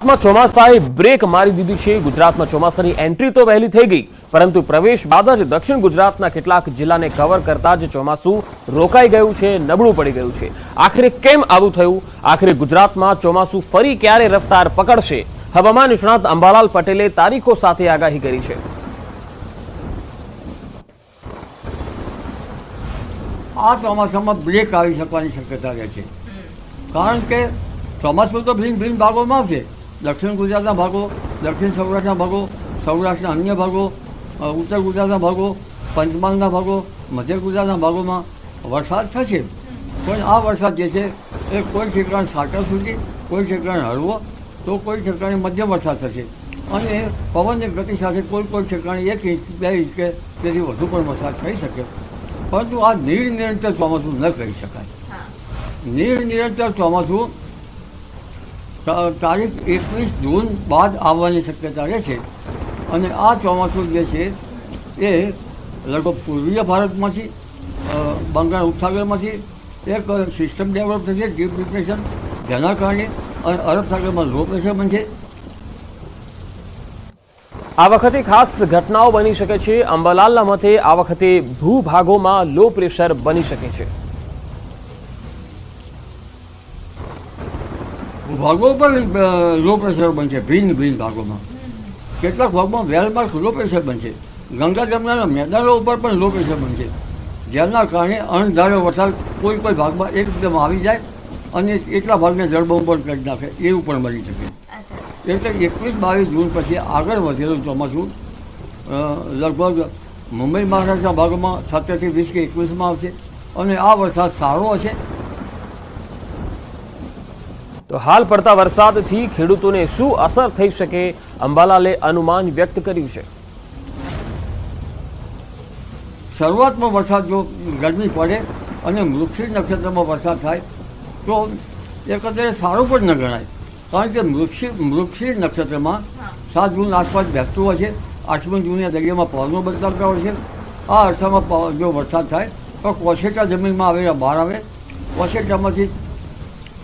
ચોમાસાએ break મારી દીધી છે। ગુજરાતમાં ચોમાસાની એન્ટ્રી તો વહેલી થઈ ગઈ, પરંતુ પ્રવેશ બાદ જ દક્ષિણ ગુજરાતના કેટલાક જિલ્લાને કવર કરતા જ ચોમાસું રોકાઈ ગયું છે, નબળું પડી ગયું છે। આખરે કેમ આવું થયું? આખરે ગુજરાતમાં ચોમાસું ફરી ક્યારે રફતાર પકડશે? હવામાન નિષ્ણાત અંબાલાલ પટેલે તારીખો સાથે આગાહી કરી છે। આ ચોમાસામાં બ્રેક આવી શકવાની શક્યતા રહે છે, કારણ કે ચોમાસું તો ભિન્ન ભિન્ન ભાગોમાં આવશે। દક્ષિણ ગુજરાતના ભાગો, દક્ષિણ સૌરાષ્ટ્રના ભાગો, સૌરાષ્ટ્રના અન્ય ભાગો, ઉત્તર ગુજરાતના ભાગો, પંચમહાલના ભાગો, મધ્ય ગુજરાતના ભાગોમાં વરસાદ થશે। પણ આ વરસાદ જે છે એ કોઈ ઠેકાણે સાટા સુધી, કોઈ ઠેકાણે હળવો, તો કોઈ ઠેકાણે મધ્યમ વરસાદ થશે। અને પવનની ગતિ સાથે કોઈ ઠેકાણે 1 ઇંચ 2 ઇંચ કે તેથી વધુ પણ વરસાદ થઈ શકે। પરંતુ આ નિરંતર ચોમાસું ન કહી શકાય। નિરંતર ચોમાસું તારીખ 21 જૂન બાદ આવવાની શક્યતા રહે છે। અને આ ચોમાસું જે છે એ લગભગ પૂર્વીય ભારતમાંથી, બંગાળ ઉપસાગરમાંથી એક સિસ્ટમ ડેવલપ થશે, ડીપ ડિપ્રેશન, જેના કારણે અને અરબ સાગરમાં લો પ્રેશર બનશે। આ વખતે ખાસ ઘટનાઓ બની શકે છે। અંબાલાલના મતે આ વખતે ભૂભાગોમાં લો પ્રેશર બની શકે છે। ભાગો પર લો પ્રેશર બનશે, ભિન્ન ભિન્ન ભાગોમાં। કેટલાક ભાગમાં વેલમાર્ક લો પ્રેશર બનશે, ગંગા જમનાના મેદાનો ઉપર પણ લો પ્રેશર બનશે, જેના કારણે અણધાર્યો વરસાદ કોઈ ભાગમાં એકદમ આવી જાય અને એટલા ભાગને જળબંબાળ કરી નાખે, એવું પણ બની શકે। એટલે 21-22 જૂન પછી આગળ વધેલું ચોમાસું લગભગ મુંબઈ મહારાષ્ટ્રના ભાગોમાં 17 થી 20 કે 21માં આવશે અને આ વરસાદ સારો હશે। તો હાલ પડતા વરસાદથી ખેડૂતોને શું અસર થઈ શકે? અંબાલાલે અનુમાન વ્યક્ત કર્યું છે। શરૂઆતમાં વરસાદ જો ગરમી પડે અને મૃગશીર નક્ષત્રમાં વરસાદ થાય તો એ કદાચ સારું પણ ન ગણાય, કારણ કે મૃગશીર નક્ષત્રમાં 7 જૂન આસપાસ બેસતું હોય છે। 8મી જૂને દરિયામાં પવનો બદલાતા હોય છે। આ અરસામાં જો વરસાદ થાય તો કોશેટા જમીનમાં આવેલા બહાર આવે, કોશેટામાંથી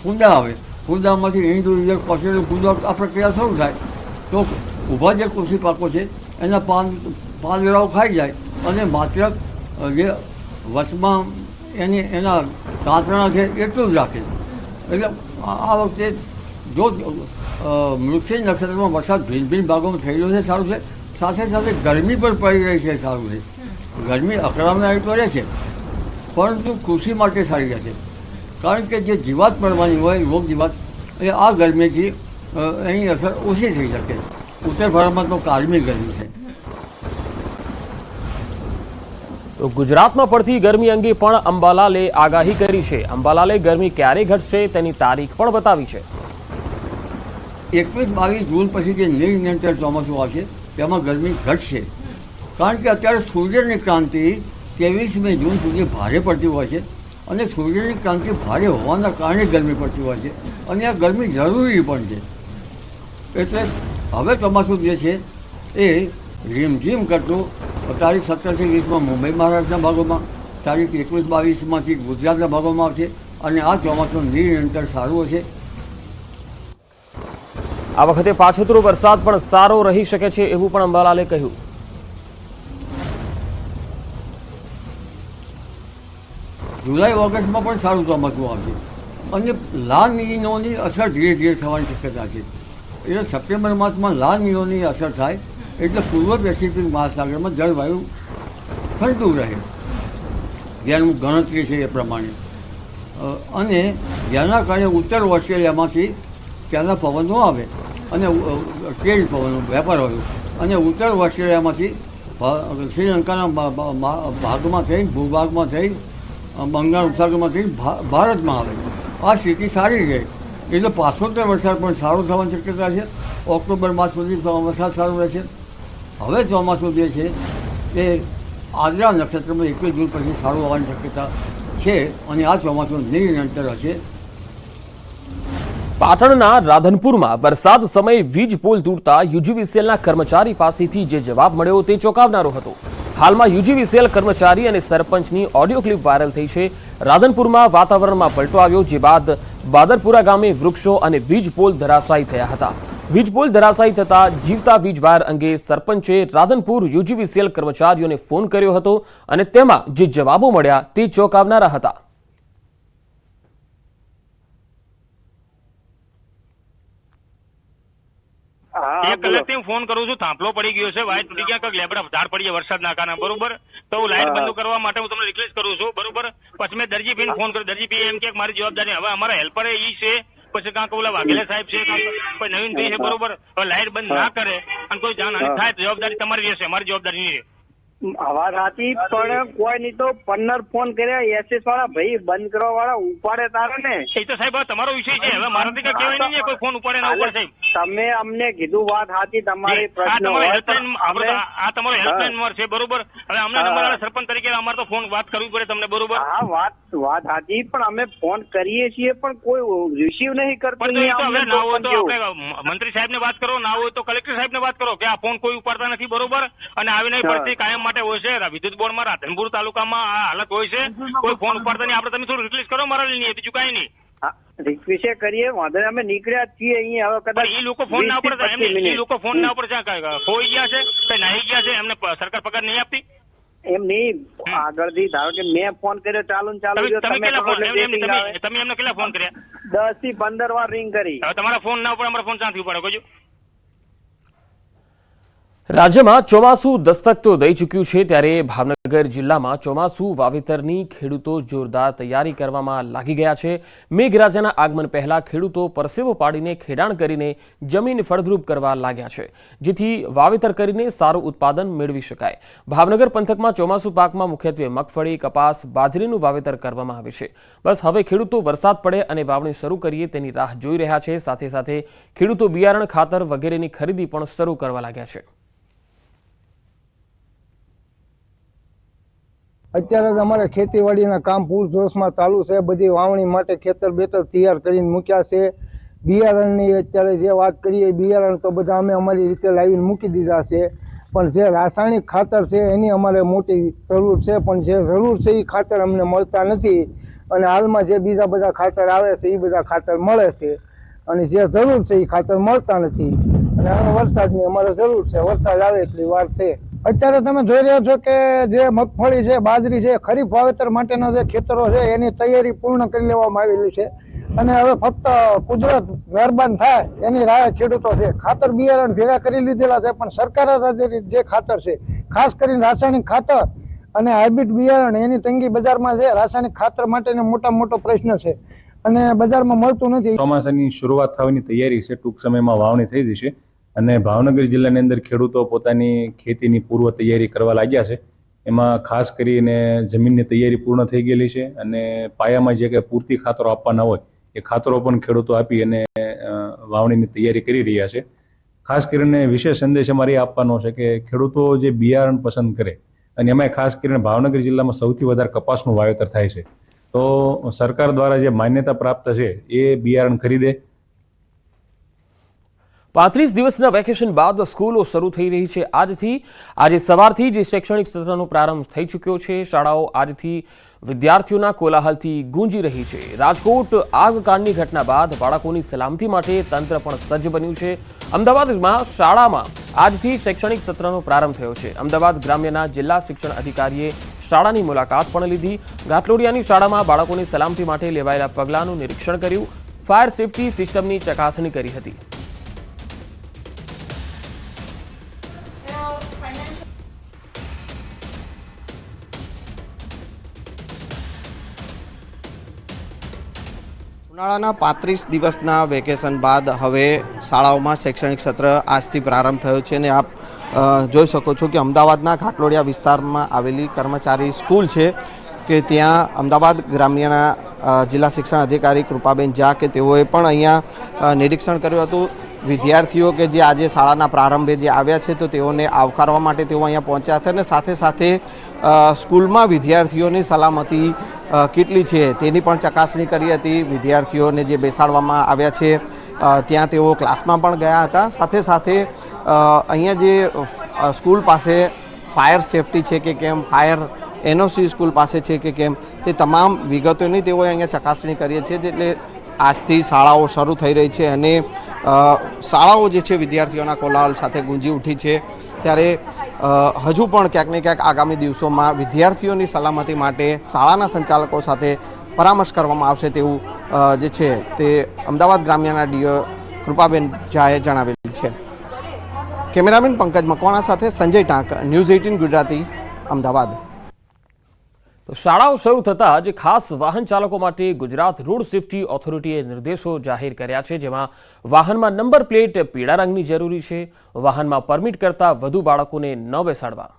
કુંડા આવે, કુંડામાંથી ઈંડું કોશેટું કુંડા આ પ્રક્રિયા શરૂ થાય તો ઊભા જે કૃષિ પાકો છે એના પાંદડાઓ ખાઈ જાય અને માત્ર જે વચમાં એના કાંતરણા છે એટલું જ રાખે। એટલે આ વખતે જો મૃગશીર નક્ષત્રમાં વરસાદ ભિન્ન ભિન્ન ભાગોમાં થઈ રહ્યો છે, સારું છે। સાથે સાથે ગરમી પણ પડી રહી છે, સારું છે। ગરમી અકળાવનારી તો રહે છે, પરંતુ કૃષિ માટે સારી રહેશે, કારણ કે જે જીવાત પડવાની હોય, રોગ જીવાત, એ આ ગરમીથી એની અસર ઓછી થઈ શકે। ઉત્તર ભારતમાં તો કાળમી ગરમી છે। તો ગુજરાતમાં પડતી ગરમી અંગે પણ અંબાલાલે આગાહી કરી છે। અંબાલાલે ગરમી ક્યારે ઘટશે તેની તારીખ પણ બતાવી છે। 21-22 જૂન પછી જે નિરંતર ચોમાસું આવશે તેમાં ગરમી ઘટશે, કારણ કે અત્યારે સૂર્યની ક્રાંતિ 23મી જૂન સુધી ભારે પડતી હોય છે અને સૂર્યની ક્રાંતિ ભારે હોવાના કારણે ગરમી પડતી હોય છે અને આ ગરમી જરૂરી પણ છે। એટલે હવે ચોમાસું જે છે એ રીમઝીમ કરતું તારીખ 17 થી 20માં મુંબઈ મહારાષ્ટ્રના ભાગોમાં, તારીખ 21-22માંથી ગુજરાતના ભાગોમાં આવશે અને આ ચોમાસું નિરંતર સારું હશે। આ વખતે પાછોતરો વરસાદ પણ સારો રહી શકે છે, એવું પણ અંબાલાલે કહ્યું। જુલાઈ ઓગસ્ટમાં પણ સારું ચોમાસું આવશે અને લા નિનોની અસર ધીરે ધીરે થવાની શક્યતા છે। એટલે સપ્ટેમ્બર માસમાં લા નિનોની અસર થાય એટલે પૂર્વ પેસિફિક મહાસાગરમાં જળવાયુ ઠંડુ રહે, જેનું ગણતરી છે એ પ્રમાણે। અને જેના કારણે ઉત્તર ઓસ્ટ્રેલિયામાંથી ત્યાંના પવનો આવે અને ટ્રેડ પવનો, વેપાર હોય, અને ઉત્તર ઓસ્ટ્રેલિયામાંથી શ્રીલંકાના ભાગમાં થઈ, ભૂભાગમાં થઈ, બંગાળ ઉપસાગરમાં થઈ ભારતમાં આવે। આ સ્થિતિ સારી રહે એટલે પાછોતર વરસાદ પણ સારો થવાની શક્યતા છે। ઓક્ટોબર માસ સુધી વરસાદ સારો રહેશે। હવે ચોમાસું જે છે એ આદ્રા નક્ષત્રમાં 21 જૂન પછી સારું આવવાની શક્યતા છે અને આ ચોમાસું નિરંતર હશે। પાટણના રાધનપુરમાં વરસાદ સમયે વીજ પોલ તૂટતા યુજીવીસીએલના કર્મચારી પાસેથી જે જવાબ મળ્યો તે ચોંકાવનારો હતો। હાલમાં યુજીવીસીએલ કર્મચારી અને સરપંચની ઓડિયો ક્લિપ વાયરલ થઈ છે। રાધનપુરમાં વાતાવરણમાં પલટો આવ્યો, જે બાદ બાદરપુરા ગામે વૃક્ષો અને વીજ પોલ ધરાશાયી થયા હતા। વીજપોલ ધરાશાયી થતા જીવતા વીજ વાયર અંગે સરપંચે રાધનપુર યુજીવીસીએલ કર્મચારીઓને ફોન કર્યો હતો અને તેમાં જે જવાબો મળ્યા તે ચોંકાવનારા હતા. એક કલાકથી હું ફોન કરું છું, થાંભલો પડી ગયો છે, વાયર તૂટી ગયા, કંઈક લેબડા ઝાડ પડી ગયા વરસાદના કારણે, બરોબર? તો હું લાઈટ બંધ કરવા માટે હું તમને રિક્વેસ્ટ કરું છું, બરોબર? પછી મેં દરજીભાઈને ફોન કર્યો, દરજીભાઈ એમ કે મારી જવાબદારી, હવે અમારા હેલ્પર ઈ છે, પછી કાંક ઓલા વાઘેલા સાહેબ છે, કાંક કોઈ નવીનભાઈ છે, બરોબર? હવે લાઈટ બંધ ના કરે અને કોઈ જાનહાની થાય તો જવાબદારી તમારી રહેશે, અમારી જવાબદારી નહીં રહે. વાત સાચી, પણ કોઈ નહીં તો 15 ફોન કર્યા એસએસ વાળા ભાઈ બંધ કરવા વાળા ઉપાડે તારે ને. એ તો સાહેબ તમારો વિષય છે, હવે મારાથી કઈ કહેવાય નહીં, કોઈ ફોન ઉપાડે ના ઉપાડે સાહેબ. તમે અમને કીધું વાત સાચી, તમારી આ પ્રશ્ન તમારો હોય તો હેલ્પલાઇન આ તમારો હેલ્પલાઇન નંબર છે, બરોબર? હવે અમને નંબર સરપંચ તરીકે અમારે તો ફોન વાત કરવી પડે તમને, બરોબર? હા વાત સાચી, પણ અમે ફોન કરીએ છીએ પણ કોઈ રિસીવ નહીં કરતું. પણ તો હવે ના હોય તો આપણે મંત્રી સાહેબ ને વાત કરો, ના હોય તો કલેક્ટર સાહેબ ને વાત કરો કે આ ફોન કોઈ ઉપાડતા નથી, બરોબર? અને આવી નહીં પરિસ્થિતિ કાયમ માટે હોય છે. વિદ્યુત બોર્ડમાં રાધનપુર તાલુકામાં આ હાલત હોય છે, કોઈ ફોન ઉપાડતા નહીં. આપણે તમે થોડું રિક્વેસ્ટ કરો મારા લઈને, બીજું કાંઈ નહીં. રિક્વેસ્ટ કરીએ, વાંધો નહીં, અમે નીકળ્યા છીએ અહીંયા. હવે કદાચ એ લોકો ફોન ના ઉપર એ લોકો ફોન ના ઉપર ખોઈ ગયા છે, કઈ નાહી ગયા છે, એમને સરકાર પગાર નહીં આપતી. એમ નહીં, આગળથી ધારો કે મેં ફોન કર્યો, ચાલુ તમે એમને કેટલા ફોન કર્યા? 10 થી 15 વાર રિંગ કરી. હવે તમારા ફોન ના ઉપર અમારા ફોન ક્યાંથી ઉપાડો કહેજો? રાજ્યમાં ચોમાસું દસ્તક તો દઈ ચૂક્યું છે, ત્યારે ભાવનગર જિલ્લામાં ચોમાસું વાવેતરની ખેડૂતો જોરદાર તૈયારી કરવામાં લાગી ગયા છે. મેઘરાજાના આગમન પહેલા ખેડૂતો પરસેવો પાડીને ખેડાણ કરીને જમીન ફળદ્રુપ કરવા લાગ્યા છે, જેથી વાવેતર કરીને સારું ઉત્પાદન મેળવી શકાય. ભાવનગર પંથકમાં ચોમાસું પાકમાં મુખ્યત્વે મગફળી, કપાસ, બાજરીનું વાવેતર કરવામાં આવે છે. બસ હવે ખેડૂતો વરસાદ પડે અને વાવણી શરૂ કરીએ તેની રાહ જોઈ રહ્યા છે. સાથે સાથે ખેડૂતો બિયારણ, ખાતર વગેરેની ખરીદી પણ શરૂ કરવા લાગ્યા છે. અત્યારે જ અમારે ખેતીવાડીના કામ પૂરજોશમાં ચાલુ છે. બધી વાવણી માટે ખેતર બેતર તૈયાર કરીને મૂક્યા છે. બિયારણની અત્યારે જે વાત કરીએ, બિયારણ તો બધા અમે અમારી રીતે લાવીને મૂકી દીધા છે, પણ જે રાસાયણિક ખાતર છે એની અમારે મોટી જરૂર છે, પણ જે જરૂર છે એ ખાતર અમને મળતા નથી. અને હાલમાં જે બીજા બધા ખાતર આવે છે એ બધા ખાતર મળે છે, અને જે જરૂર છે એ ખાતર મળતા નથી. અને હવે વરસાદની અમારે જરૂર છે, વરસાદ આવે એટલી વાર છે. અત્યારે તમે જોઈ રહ્યા છો કે જે મગફળી છે, બાજરી છે, ખરીફ વાવેતર માટેના જે ખેતરો છે એની તૈયારી પૂર્ણ કરી લેવામાં આવેલી છે. અને હવે ફક્ત કુદરત મહેરબાન થાય એની રાહ ખેડૂતો છે. ખાતર બિયારણ ભેગા કરી લીધેલા છે, પણ સરકાર જે ખાતર છે, ખાસ કરીને રાસાયણિક ખાતર અને હાઇબ્રિડ બિયારણ, એની તંગી બજારમાં છે. રાસાયણિક ખાતર માટેનો મોટામાં મોટો પ્રશ્ન છે અને બજારમાં મળતું નથી. ચોમાસાની શરૂઆત થવાની તૈયારી છે, ટૂંક સમયમાં વાવણી થઈ જશે. અને ભાવનગર જિલ્લાની અંદર ખેડૂતો પોતાની ખેતીની પૂર્વ તૈયારી કરવા લાગ્યા છે. એમાં ખાસ કરીને જમીનની તૈયારી પૂર્ણ થઈ ગયેલી છે, અને પાયામાં જે કંઈ પૂરતી ખાતરો આપવાના હોય એ ખાતરો પણ ખેડૂતો આપી અને વાવણીની તૈયારી કરી રહ્યા છે. ખાસ કરીને વિશેષ સંદેશ અમારે આપવાનો છે કે ખેડૂતો જે બિયારણ પસંદ કરે, અને એમાં ખાસ કરીને ભાવનગર જિલ્લામાં સૌથી વધારે કપાસનું વાવેતર થાય છે, તો સરકાર દ્વારા જે માન્યતા પ્રાપ્ત છે એ બિયારણ ખરીદે. 35 દિવસના વેકેશન બાદ સ્કૂલો શરૂ થઈ રહી છે. આજે સવારથી જ શૈક્ષણિક સત્રનો પ્રારંભ થઈ ચૂક્યો છે. શાળાઓ આજથી વિદ્યાર્થીઓના કોલાહલથી ગુંજી રહી છે. રાજકોટ આગકાંડની ઘટના બાદ બાળકોની સલામતી માટે તંત્ર પણ સજ્જ બન્યું છે. અમદાવાદમાં શાળામાં આજથી શૈક્ષણિક સત્રનો પ્રારંભ થયો છે. અમદાવાદ ગ્રામ્યના જિલ્લા શિક્ષણ અધિકારીએ શાળાની મુલાકાત પણ લીધી. ઘાટલોડિયાની શાળામાં બાળકોની સલામતી માટે લેવાયેલા પગલાંનું નિરીક્ષણ કર્યું. ફાયર સેફટી સિસ્ટમની ચકાસણી કરી હતી. ઉનાળાના 35 દિવસના વેકેશન બાદ હવે શાળાઓમાં શૈક્ષણિક સત્ર આજથી પ્રારંભ થયો છે, અને આપ જોઈ શકો છો કે અમદાવાદના ઘાટલોડિયા વિસ્તારમાં આવેલી કર્મચારી સ્કૂલ છે કે ત્યાં અમદાવાદ ગ્રામ્યના જિલ્લા શિક્ષણ અધિકારી કૃપાબેન ઝા કે તેઓએ પણ અહીંયા નિરીક્ષણ કર્યું હતું. વિદ્યાર્થીઓ કે જે આજે શાળાના પ્રારંભે જે આવ્યા છે તો તેઓને આવકારવા માટે તેઓ અહીંયા પહોંચ્યા હતા, અને સાથે સાથે સ્કૂલમાં વિદ્યાર્થીઓની સલામતી કેટલી છે તેની પણ ચકાસણી કરી હતી. વિદ્યાર્થીઓને જે બેસાડવામાં આવ્યા છે ત્યાં તેઓ ક્લાસમાં પણ ગયા હતા. સાથે સાથે અહીંયા જે સ્કૂલ પાસે ફાયર સેફટી છે કે કેમ, ફાયર એનઓસી સ્કૂલ પાસે છે કે કેમ, તે તમામ વિગતોની તેઓએ અહીંયા ચકાસણી કરી છે. એટલે આજથી શાળાઓ શરૂ થઈ રહી છે, અને શાળાઓ જે છે વિદ્યાર્થીઓના કોલાહલ સાથે ગુંજી ઉઠી છે, ત્યારે હજુ પણ ક્યાંક ને ક્યાંક આગામી દિવસોમાં વિદ્યાર્થીઓની સલામતી માટે શાળાના સંચાલકો સાથે પરામર્શ કરવામાં આવશે તેવું જે છે તે અમદાવાદ ગ્રામ્યના ડીઓ કૃપાબેન ઝાએ જણાવેલું છે. કેમેરામેન પંકજ મકવાણા સાથે સંજય ટાંક, ન્યૂઝ 18 ગુજરાતી, અમદાવાદ. તો શાળાઓ શરૂ થતાં જ ખાસ વાહન ચાલકો માટે ગુજરાત રોડ સેફટી ઓથોરિટીએ નિર્દેશો જાહેર કર્યા છે, જેમાં વાહનમાં નંબર પ્લેટ પીળા રંગની જરૂરી છે. વાહનમાં પરમિટ કરતાં વધુ બાળકોને ન બેસાડવા.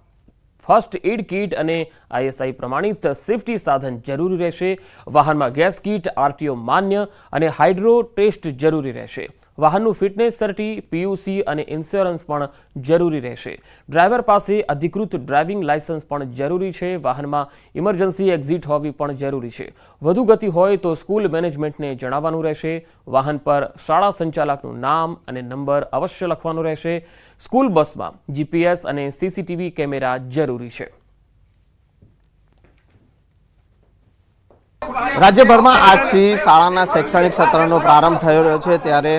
ફર્સ્ટ એડ કીટ અને ISI પ્રમાણિત સેફટી સાધન જરૂરી રહેશે. વાહનમાં ગેસ કીટ, RTO માન્ય અને હાઇડ્રો ટેસ્ટ જરૂરી રહેશે. વાહનનું ફિટનેસ સર્ટી, PUC અને ઇન્સ્યોરન્સ પણ જરૂરી રહેશે. ડ્રાઈવર પાસે અધિકૃત ડ્રાઇવિંગ લાયસન્સ પણ જરૂરી છે. વાહનમાં ઇમરજન્સી એક્ઝિટ હોવી પણ જરૂરી છે. વધુ ગતિ હોય તો સ્કૂલ મેનેજમેન્ટને જણાવવાનું રહેશે. વાહન પર શાળા સંચાલકનું નામ અને નંબર અવશ્ય લખવાનું રહેશે. સ્કૂલ બસમાં GPS અને CCTV કેમેરા જરૂરી છે. રાજ્યભરમાં આજથી શાળાના શૈક્ષણિક સત્રનો પ્રારંભ થઈ રહ્યો છે, ત્યારે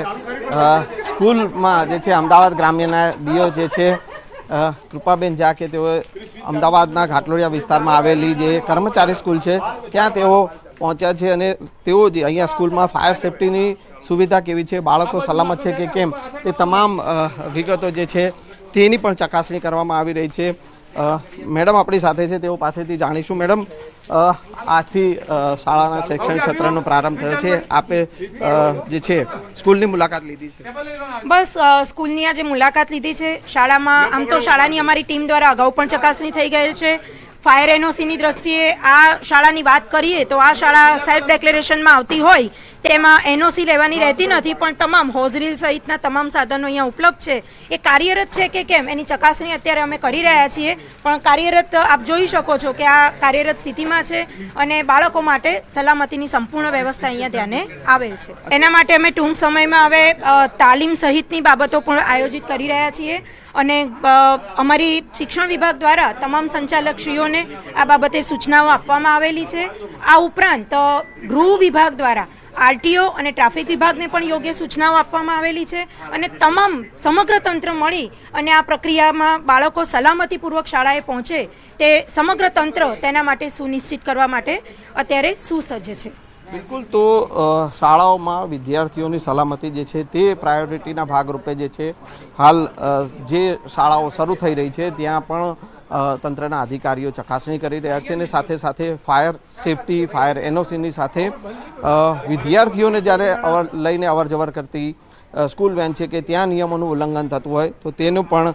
સ્કૂલમાં જે છે અમદાવાદ ગ્રામ્યના ડીઓ જે છે કૃપાબેન ઝા કે તેઓ અમદાવાદના ઘાટલોડિયા વિસ્તારમાં આવેલી જે કર્મચારી સ્કૂલ છે ત્યાં તેઓ પહોંચ્યા છે અને તેઓ જે અહીંયા સ્કૂલમાં ફાયર સેફટીની સુવિધા કેવી છે, બાળકો સલામત છે કે કેમ, તે તમામ વિગતો જે છે તેની પણ ચકાસણી કરવામાં આવી રહી છે. મેડમ આપણી સાથે છે, તેઓ પાસેથી જાણીશું. મેડમ, આજથી શાળાના શૈક્ષણિક સત્રનો પ્રારંભ થયો છે, આપે જે છે સ્કૂલની મુલાકાત લીધી છે? બસ સ્કૂલની આજે મુલાકાત લીધી છે. શાળામાં આમ તો શાળાની અમારી ટીમ દ્વારા અગાઉ પણ ચકાસણી થઈ ગયેલ છે. ફાયર NOCની દ્રષ્ટિએ આ શાળાની વાત કરીએ તો આ શાળા સેલ્ફ ડિક્લેરેશનમાં આવતી હોય તેમાં NOC લેવાની રહેતી નથી, પણ તમામ હોઝરીલ સહિતના તમામ સાધનો અહીંયા ઉપલબ્ધ છે. એ કાર્યરત છે કે કેમ એની ચકાસણી અત્યારે અમે કરી રહ્યા છીએ, પણ કાર્યરત આપ જોઈ શકો છો કે આ કાર્યરત સ્થિતિમાં છે અને બાળકો માટે સલામતીની સંપૂર્ણ વ્યવસ્થા અહીંયા ધ્યાને આવેલ છે. એના માટે અમે ટૂંક સમયમાં હવે તાલીમ સહિતની બાબતો પણ આયોજિત કરી રહ્યા છીએ અને અમારી શિક્ષણ વિભાગ દ્વારા તમામ સંચાલકશ્રીઓને આ બાબતે સૂચનાઓ આપવામાં આવેલી છે. આ ઉપરાંત ગૃહ વિભાગ દ્વારા RTO અને ટ્રાફિક વિભાગને પણ યોગ્ય સૂચનાઓ આપવામાં આવેલી છે અને તમામ સમગ્ર તંત્ર મળી અને આ પ્રક્રિયામાં બાળકો સલામતીપૂર્વક શાળાએ પહોંચે તે સમગ્ર તંત્ર તેના માટે સુનિશ્ચિત કરવા માટે અત્યારે સુસજ્જ છે. બિલકુલ. તો શાળાઓમાં વિદ્યાર્થીઓની સલામતી જે છે તે પ્રાયોરિટીના ભાગરૂપે જે છે હાલ જે શાળાઓ શરૂ થઈ રહી છે ત્યાં પણ તંત્રના અધિકારીઓ ચકાસણી કરી રહ્યા છે અને સાથે સાથે ફાયર સેફટી, ફાયર NOCની સાથે વિદ્યાર્થીઓને જ્યારે લઈને અવર જવર કરતી સ્કૂલ વેન છે કે ત્યાં નિયમોનું ઉલ્લંઘન થતું હોય તો તેનું પણ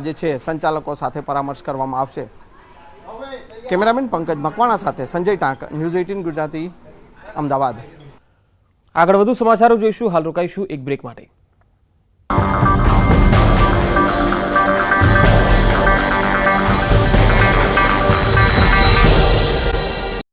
જે છે સંચાલકો સાથે પરામર્શ કરવામાં આવશે. કેમેરામેન પંકજ મકવાણા સાથે સંજય ટાંક, ન્યૂઝ 18 ગુજરાતી, અમદાવાદ. આગળ વધુ સમાચારો જોઈશું. હાલ રોકાઈશું એક બ્રેક માટે.